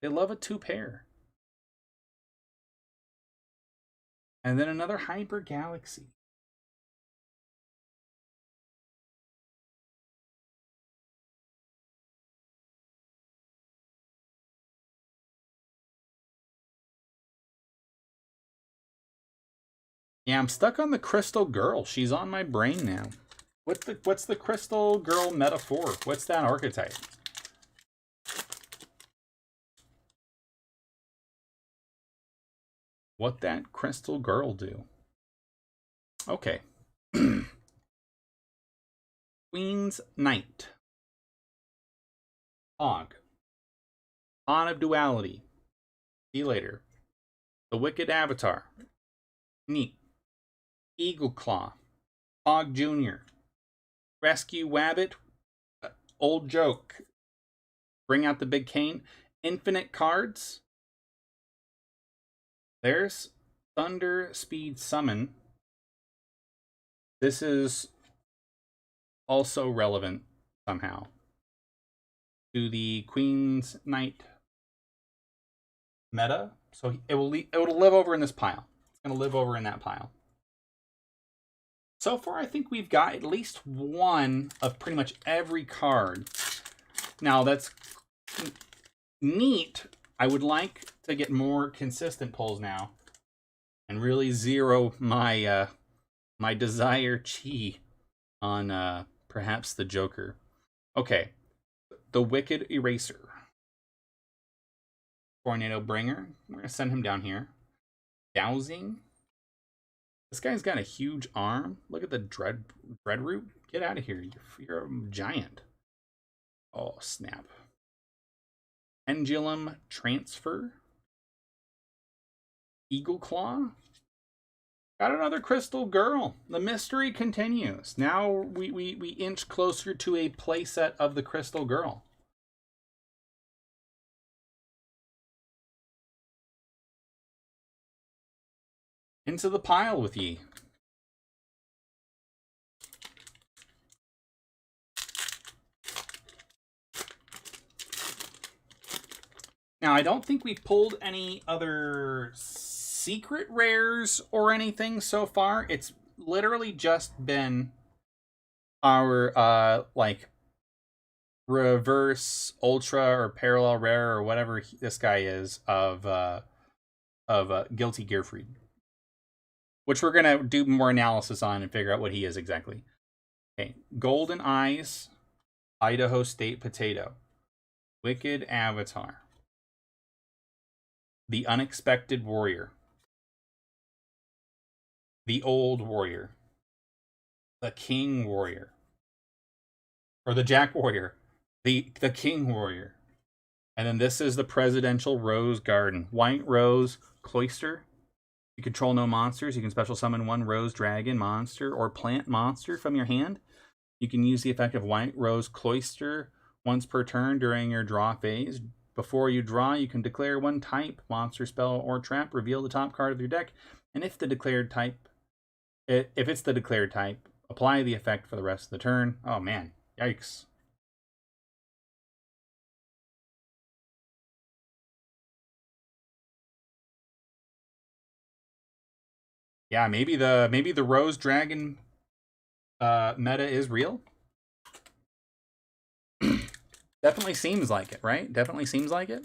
They love a 2-pair. And then another Hyper Galaxy. Yeah, I'm stuck on the Crystal Girl. She's on my brain now. What's the Crystal Girl metaphor? What's that archetype? What that Crystal Girl do? Okay. Queen's Knight. Hog. Pawn of Duality. See you later. The Wicked Avatar. Neat. Eagle Claw. Hog Jr. Rescue Wabbit. Old joke. Bring out the big cane. Infinite cards. There's Thunder Speed Summon. This is also relevant somehow to the Queen's Knight meta. So it will live over in this pile. It's going to live over in that pile. So far, I think we've got at least one of pretty much every card. Now, that's neat. I would like to get more consistent pulls now and really zero my my desire chi on perhaps the Joker. Okay. The Wicked Eraser. Tornado Bringer. We're going to send him down here. Dowsing. This guy's got a huge arm. Look at the Dreadroot. Get out of here. You're a giant. Oh, snap. Pendulum Transfer. Eagle Claw. Got another Crystal Girl. The mystery continues. Now we inch closer to a playset of the Crystal Girl. Into the pile with ye. Now, I don't think we've pulled any other secret rares or anything so far. It's literally just been our like reverse ultra or parallel rare or whatever this guy is of Guilty Gearfried, which we're gonna do more analysis on and figure out what he is exactly. Okay, Golden Eyes, Idaho State Potato, Wicked Avatar, The Unexpected Warrior, The Old Warrior, The King Warrior, or the Jack Warrior, the King Warrior, And then this is the Presidential Rose Garden. White Rose Cloister. You control no monsters. You can special summon one Rose Dragon monster or plant monster from your hand. You can use the effect of White Rose Cloister once per turn during your draw phase. Before you draw, you can declare one type, monster, spell, or trap, reveal the top card of your deck, and if it's the declared type, apply the effect for the rest of the turn. Oh man, yikes. Yeah, maybe the Rose Dragon meta is real. Definitely seems like it, right? Definitely seems like it.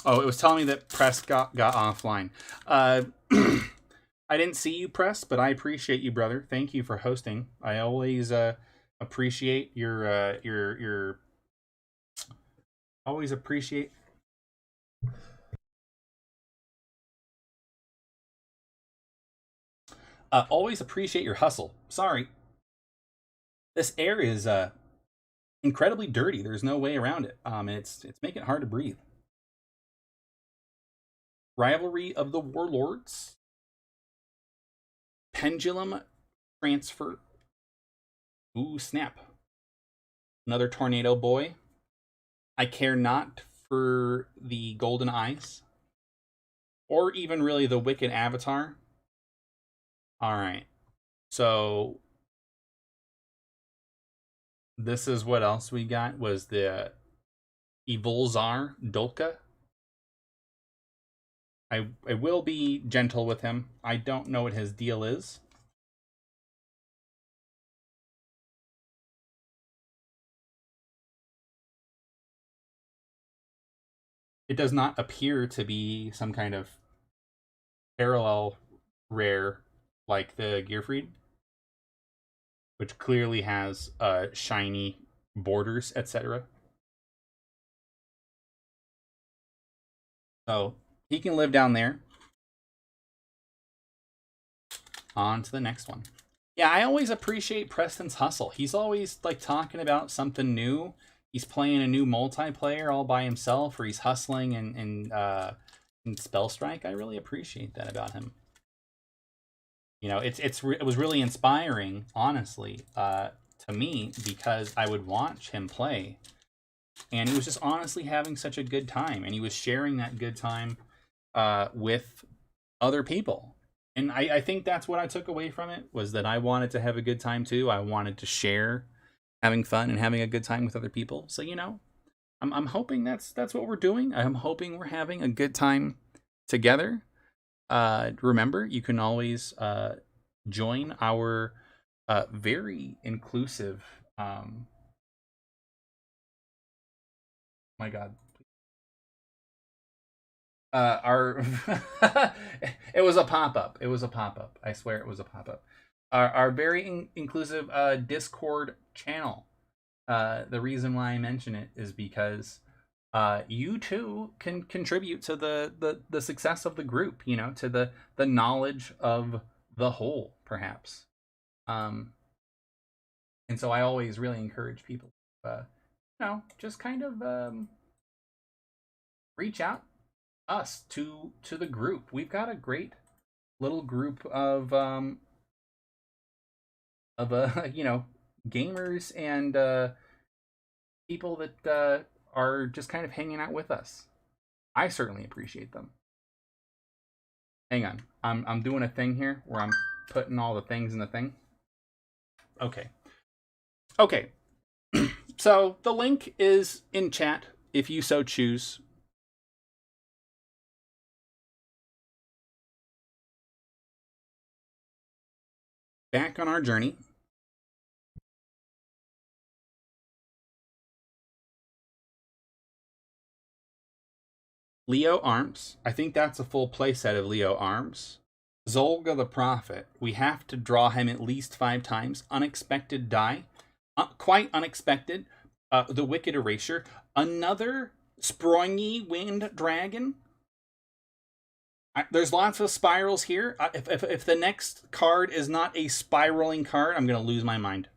Oh, it was telling me that Press got offline. I didn't see you, Press, but I appreciate you, brother. Thank you for hosting. I always appreciate your always appreciate. Always appreciate your hustle. Sorry, this air is incredibly dirty. There's no way around it. It's making it hard to breathe. Rivalry of the Warlords. Pendulum Transfer. Ooh, snap. Another Tornado Boy. I care not for the Golden Eyes. Or even really the Wicked Avatar. Alright. So this is what else we got, was the Evolzar Dolka. I will be gentle with him. I don't know what his deal is. It does not appear to be some kind of parallel rare like the Gearfried, which clearly has shiny borders, etc. So he can live down there. On to the next one. Yeah, I always appreciate Preston's hustle. He's always like talking about something new. He's playing a new multiplayer all by himself, or he's hustling in Spell Strike. I really appreciate that about him. You know, it was really inspiring, honestly, to me, because I would watch him play, and he was just honestly having such a good time, and he was sharing that good time with other people. And I think that's what I took away from it, was that I wanted to have a good time too. I wanted to share having fun and having a good time with other people. So, you know, I'm hoping that's what we're doing. I'm hoping we're having a good time together. Remember, you can always join our very inclusive. My God. Our it was a pop-up. It was a pop-up. I swear it was a pop-up. Our very inclusive Discord channel. The reason why I mention it is because you too can contribute to the success of the group, you know, to the knowledge of the whole, perhaps. And so I always really encourage people, you know, just kind of reach out us to the group. We've got a great little group of you know, gamers and people that are just kind of hanging out with us. I certainly appreciate them. Hang on, I'm doing a thing here where I'm putting all the things in the thing. Okay. So the link is in chat if you so choose. Back on our journey. Leo Arms. I think that's a full playset of Leo Arms. Zolga the Prophet. We have to draw him at least 5 times. Unexpected die. Quite unexpected. The Wicked Erasure. Another Sprongy Wind Dragon. There's lots of spirals here. If the next card is not a spiraling card, I'm going to lose my mind.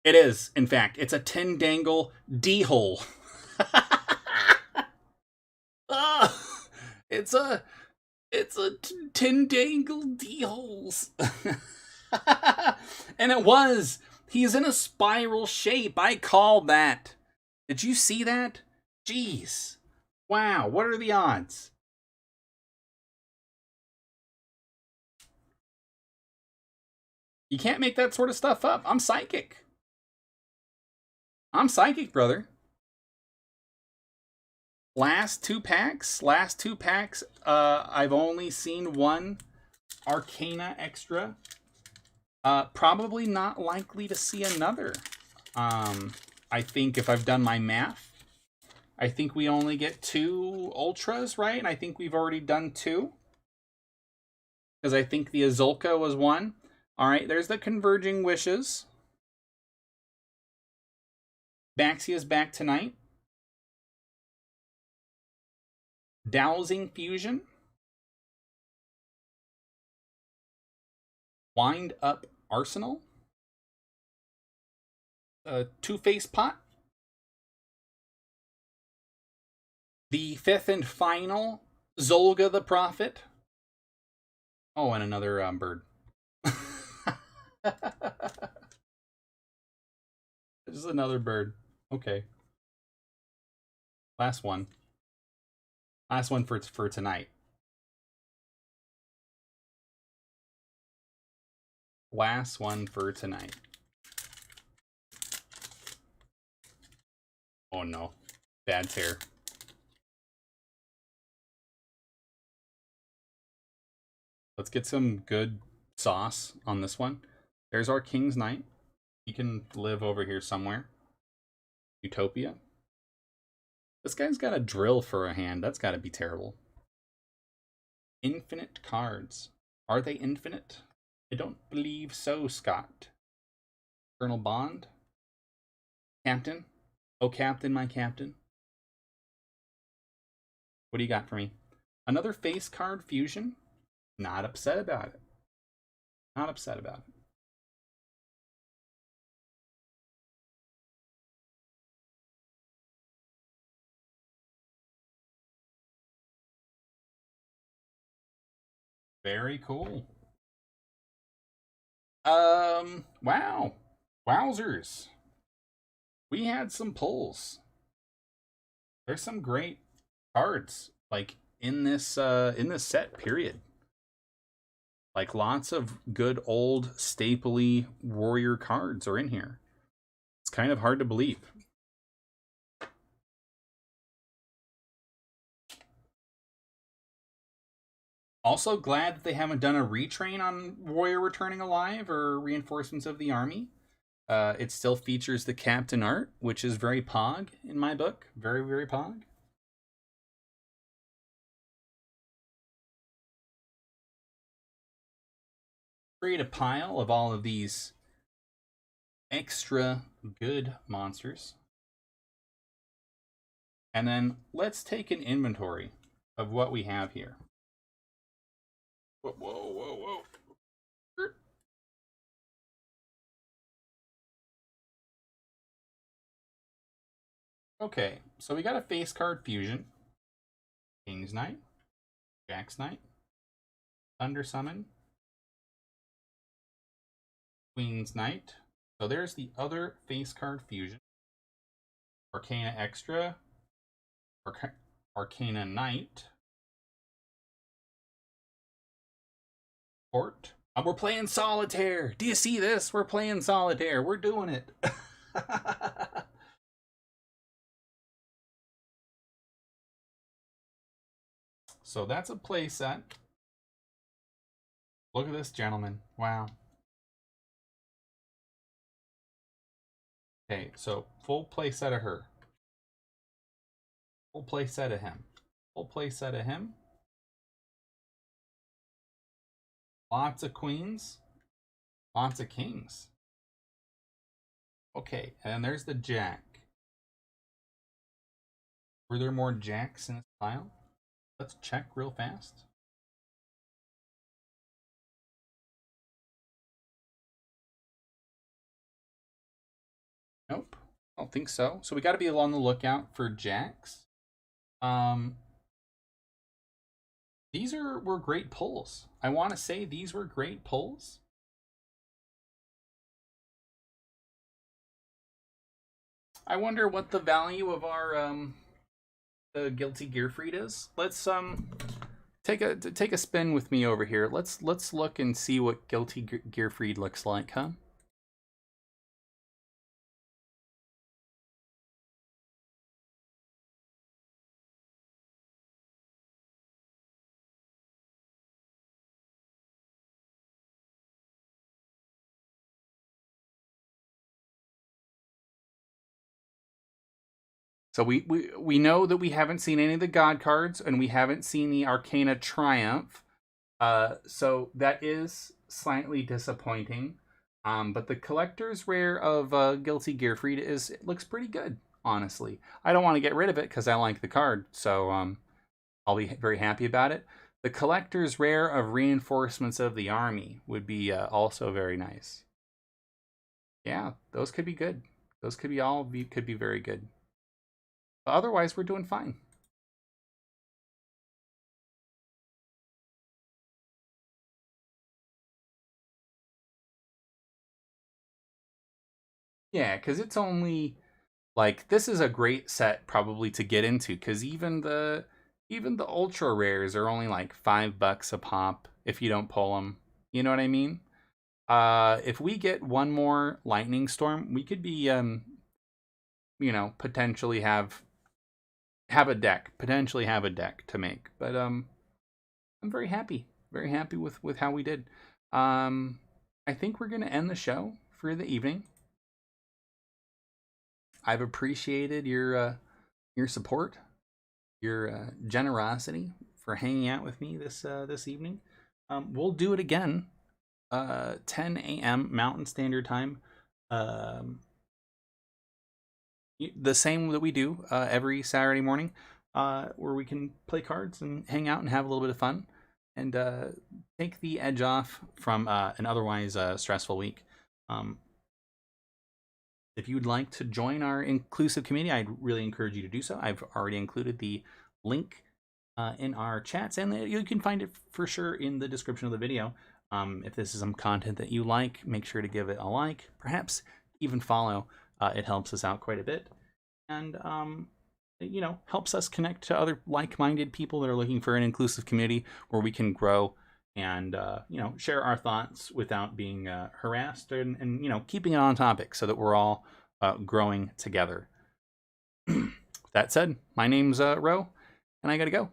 It is, in fact. It's a Tindangle D-hole. It's a Tindangle D-holes. And it was. He's in a spiral shape. I called that. Did you see that? Jeez. Wow, what are the odds? You can't make that sort of stuff up. I'm psychic. I'm psychic, brother. Last two packs. I've only seen one Arcana extra. Probably not likely to see another. I think if I've done my math, I think we only get 2 Ultras, right? And I think we've already done 2. Because I think the Azulka was 1. Alright, there's the Converging Wishes. Baxia's back tonight. Dowsing Fusion. Wind Up Arsenal. Two-Face Pot. The 5th and final Zolga the Prophet. Oh, and another bird. Just another bird. Okay. Last one. Last one for tonight. Last one for tonight. Oh no. Bad tear. Let's get some good sauce on this one. There's our King's Knight. He can live over here somewhere. Utopia. This guy's got a drill for a hand. That's got to be terrible. Infinite cards. Are they infinite? I don't believe so, Scott. Colonel Bond. Captain. Oh, Captain, my Captain. What do you got for me? Another face card fusion? Not upset about it. Not upset about it. Very cool. Wow. Wowzers. We had some pulls. There's some great cards, like, in this set, period. Like, lots of good old stapley warrior cards are in here. It's kind of hard to believe. Also glad that they haven't done a retrain on Warrior Returning Alive or Reinforcements of the Army. It still features the Captain art, which is very pog in my book. Very, very pog. Create a pile of all of these extra good monsters. And then let's take an inventory of what we have here. Whoa, whoa, whoa, whoa. Okay, so we got a face card fusion. King's Knight, Jack's Knight, Thunder Summon, Queen's Knight. So there's the other face card fusion. Arcana Extra, Arcana Knight, Port. We're playing Solitaire. Do you see this? We're playing Solitaire. We're doing it. So that's a play set. Look at this gentleman. Wow. Okay, so full play set of her. Full play set of him. Full play set of him. Lots of queens. Lots of kings. Okay, and there's the jack. Were there more jacks in this pile? Let's check real fast. Nope, I don't think so. So we got to be on the lookout for jacks. Um, these were great pulls. I want to say these were great pulls. I wonder what the value of our the Guilty Gearfried is. Let's take a spin with me over here. Let's look and see what Guilty Gearfried looks like, huh? So we know that we haven't seen any of the God cards, and we haven't seen the Arcana Triumph. So that is slightly disappointing. But the collector's rare of Guilty Gearfried it looks pretty good, honestly. I don't want to get rid of it because I like the card, so I'll be very happy about it. The collector's rare of Reinforcements of the Army would be also very nice. Yeah, those could be good. Those could be very good. But otherwise, we're doing fine. Yeah, because it's only like this is a great set probably to get into because even the ultra rares are only like $5 a pop if you don't pull them. You know what I mean? If we get one more lightning storm, we could be potentially have a deck, potentially have a deck to make. But I'm very happy with how we did. I think we're gonna end the show for the evening. I've appreciated your support, your generosity for hanging out with me this evening. We'll do it again, 10 a.m. Mountain Standard Time. The same that we do every Saturday morning, where we can play cards and hang out and have a little bit of fun and take the edge off from an otherwise stressful week. If you'd like to join our inclusive community, I'd really encourage you to do so. I've already included the link in our chats, and you can find it for sure in the description of the video. If this is some content that you like, make sure to give it a like, perhaps even follow. It helps us out quite a bit, and helps us connect to other like-minded people that are looking for an inclusive community where we can grow and share our thoughts without being harassed and keeping it on topic so that we're all growing together. That said, my name's Ro, and I gotta go.